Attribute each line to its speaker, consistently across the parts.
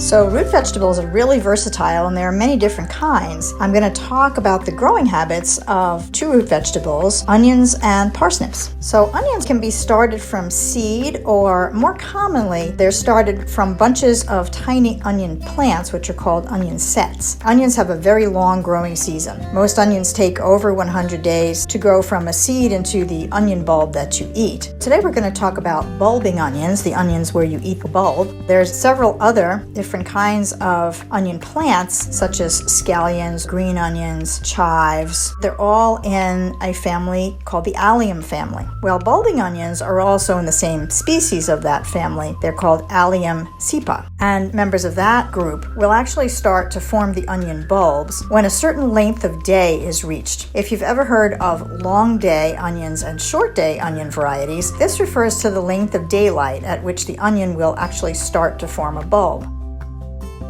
Speaker 1: So root vegetables are really versatile and there are many different kinds. I'm going to talk about the growing habits of two root vegetables, onions and parsnips. So onions can be started from seed, or more commonly, they're started from bunches of tiny onion plants, which are called onion sets. Onions have a very long growing season. Most onions take over 100 days to grow from a seed into the onion bulb that you eat. Today we're going to talk about bulbing onions, the onions where you eat the bulb. There's several other different kinds of onion plants, such as scallions, green onions, chives. They're all in a family called the allium family. Well, bulbing onions are also in the same species of that family. They're called Allium cepa. And members of that group will actually start to form the onion bulbs when a certain length of day is reached. If you've ever heard of long day onions and short day onion varieties, this refers to the length of daylight at which the onion will actually start to form a bulb.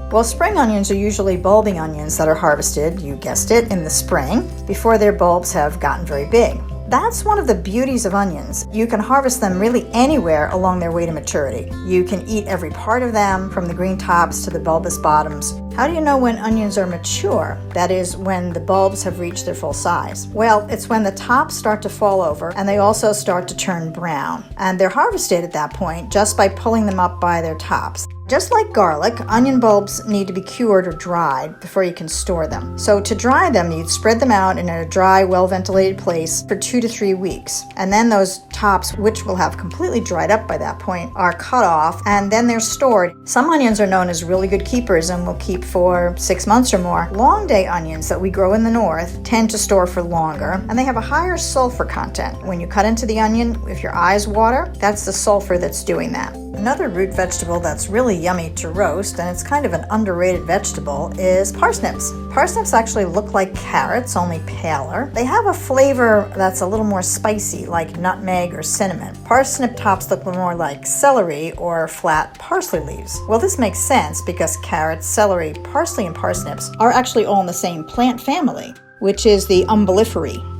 Speaker 1: Well, spring onions are usually bulbing onions that are harvested, you guessed it, in the spring, before their bulbs have gotten very big. That's one of the beauties of onions. You can harvest them really anywhere along their way to maturity. You can eat every part of them, from the green tops to the bulbous bottoms. How do you know when onions are mature? That is, when the bulbs have reached their full size. Well, it's when the tops start to fall over and they also start to turn brown. And they're harvested at that point just by pulling them up by their tops. Just like garlic, onion bulbs need to be cured or dried before you can store them. So to dry them, you'd spread them out in a dry, well-ventilated place for 2 to 3 weeks. And then those tops, which will have completely dried up by that point, are cut off and then they're stored. Some onions are known as really good keepers and will keep for 6 months or more. Long day onions that we grow in the north tend to store for longer, and they have a higher sulfur content. When you cut into the onion, if your eyes water, that's the sulfur that's doing that. Another root vegetable that's really yummy to roast, and it's kind of an underrated vegetable, is parsnips. Parsnips actually look like carrots, only paler. They have a flavor that's a little more spicy, like nutmeg or cinnamon. Parsnip tops look more like celery or flat parsley leaves. Well, this makes sense because carrots, celery, parsley, and parsnips are actually all in the same plant family, which is the Umbelliferae.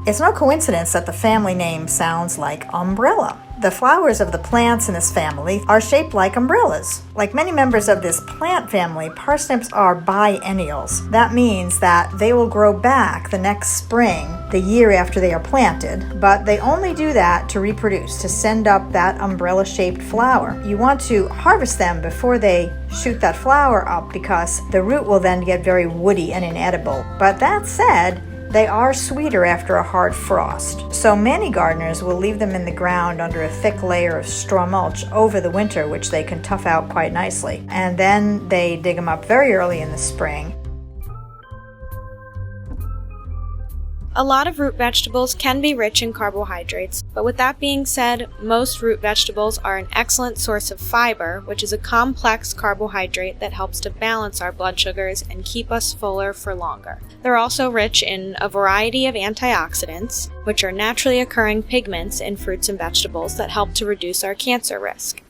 Speaker 1: It's no coincidence that the family name sounds like umbrella. The flowers of the plants in this family are shaped like umbrellas. Like many members of this plant family, parsnips are biennials. That means that they will grow back the next spring, the year after they are planted, but they only do that to reproduce, to send up that umbrella-shaped flower. You want to harvest them before they shoot that flower up because the root will then get very woody and inedible. But that said, they are sweeter after a hard frost. So many gardeners will leave them in the ground under a thick layer of straw mulch over the winter, which they can tough out quite nicely. And then they dig them up very early in the spring.
Speaker 2: A lot of root vegetables can be rich in carbohydrates, but with that being said, most root vegetables are an excellent source of fiber, which is a complex carbohydrate that helps to balance our blood sugars and keep us fuller for longer. They're also rich in a variety of antioxidants, which are naturally occurring pigments in fruits and vegetables that help to reduce our cancer risk.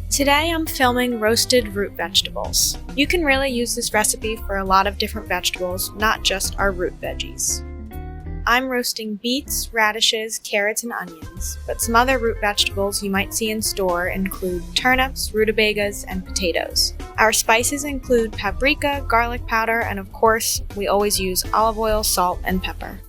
Speaker 2: Today I'm filming roasted root vegetables. You can really use this recipe for a lot of different vegetables, not just our root veggies. I'm roasting beets, radishes, carrots, and onions, but some other root vegetables you might see in store include turnips, rutabagas, and potatoes. Our spices include paprika, garlic powder, and of course, we always use olive oil, salt, and pepper.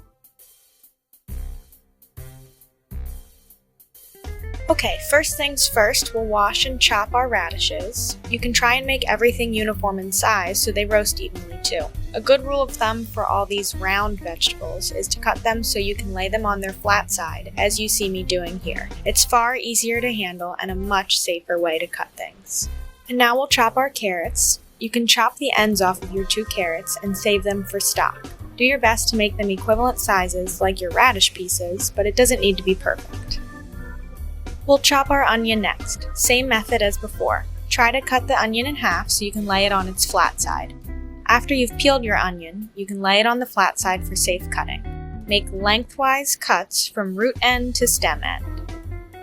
Speaker 2: Okay, first things first, we'll wash and chop our radishes. You can try and make everything uniform in size so they roast evenly too. A good rule of thumb for all these round vegetables is to cut them so you can lay them on their flat side, as you see me doing here. It's far easier to handle and a much safer way to cut things. And now we'll chop our carrots. You can chop the ends off of your 2 carrots and save them for stock. Do your best to make them equivalent sizes like your radish pieces, but it doesn't need to be perfect. We'll chop our onion next. Same method as before. Try to cut the onion in half so you can lay it on its flat side. After you've peeled your onion, you can lay it on the flat side for safe cutting. Make lengthwise cuts from root end to stem end.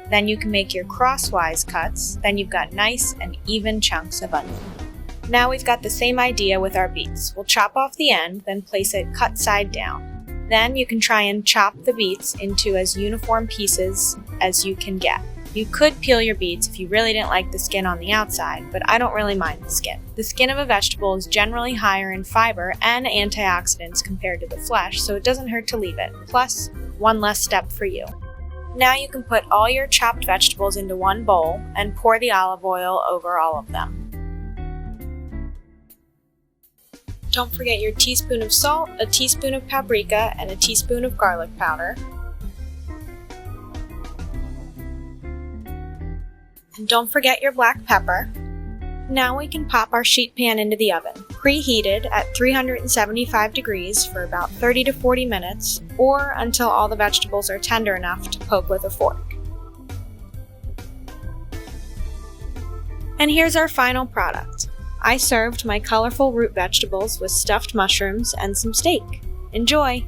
Speaker 2: Then you can make your crosswise cuts, then you've got nice and even chunks of onion. Now we've got the same idea with our beets. We'll chop off the end, then place it cut side down. Then you can try and chop the beets into as uniform pieces as you can get. You could peel your beets if you really didn't like the skin on the outside, but I don't really mind the skin. The skin of a vegetable is generally higher in fiber and antioxidants compared to the flesh, so it doesn't hurt to leave it. Plus, one less step for you. Now you can put all your chopped vegetables into one bowl and pour the olive oil over all of them. Don't forget your teaspoon of salt, a teaspoon of paprika, and a teaspoon of garlic powder. And don't forget your black pepper. Now we can pop our sheet pan into the oven, preheated at 375 degrees for about 30 to 40 minutes, or until all the vegetables are tender enough to poke with a fork. And here's our final product. I served my colorful root vegetables with stuffed mushrooms and some steak. Enjoy!